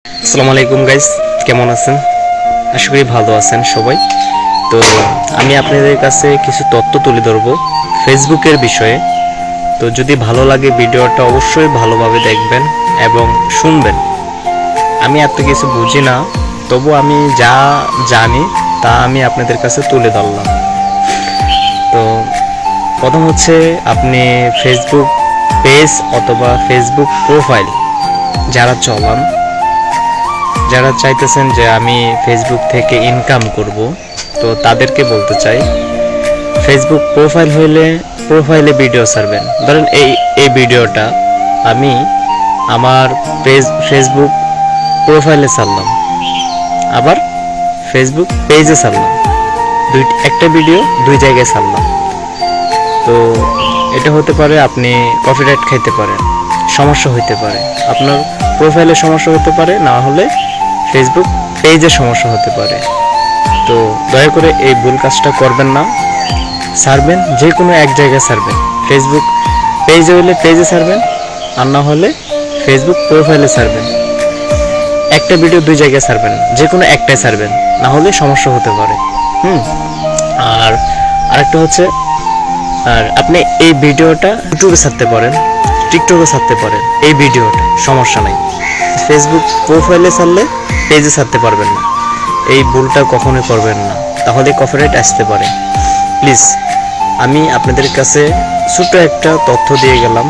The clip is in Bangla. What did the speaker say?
আসসালামু আলাইকুম গাইস, কেমন আছেন? আশা করি ভালো আছেন সবাই। তো আমি আপনাদের কাছে কিছু তথ্য তুলে ধরবো ফেসবুকের বিষয়ে। তো যদি ভালো লাগে ভিডিওটা অবশ্যই ভালোভাবে দেখবেন এবং শুনবেন। আমি এত কিছু বুঝি না, তবু আমি যা জানি তা আমি আপনাদের কাছে তুলে ধরলাম। তো প্রথম হচ্ছে, আপনি ফেসবুক পেজ অথবা ফেসবুক প্রোফাইল যারা চলান, যারা চাইতেছেন যে আমি ফেসবুক থেকে ইনকাম করব, তো তাদেরকে বলতে চাই, ফেসবুক প্রোফাইল হইলে প্রোফাইলে ভিডিও ছাড়বেন। ধরেন এই ভিডিওটা আমি আমার ফেসবুক প্রোফাইলে ছাড়লাম, আবার ফেসবুক পেজে ছাড়লাম, একটা ভিডিও দুই জায়গায় ছাড়লাম। তো এটা হতে পারে আপনি কপিরাইট খাইতে পারেন, সমস্যা হইতে পারে, আপনার প্রোফাইলে সমস্যা হতে পারে, না হলে ফেসবুক পেজে সমস্যা হতে পারে। তো দয়া করে এই ভুল কাজটা করবেন না। ছাড়বেন যে কোনো এক জায়গায় ছাড়বেন, ফেসবুক পেজে হলে পেজে ছাড়বেন, আর না হলে ফেসবুক প্রোফাইলে ছাড়বেন। একটা ভিডিও দুই জায়গায় ছাড়বেন, যে কোনো একটাই ছাড়বেন, না হলে সমস্যা হতে পারে। আর আরেকটা হচ্ছে, আর আপনি এই ভিডিওটা ইউটিউবে ছাড়তে পারেন, টিকটকে ছাড়তে পারেন, এই ভিডিওটা সমস্যা নাই। ফেসবুক প্রোফাইলে ছাড়লে পেজে ছাড়তে পারবেন না, এই ভুলটা কখনোই করবেন না, তাহলে কপিরাইট আসতে পারে। প্লিজ, আমি আপনাদের কাছে ছোট্ট একটা তথ্য দিয়ে গেলাম,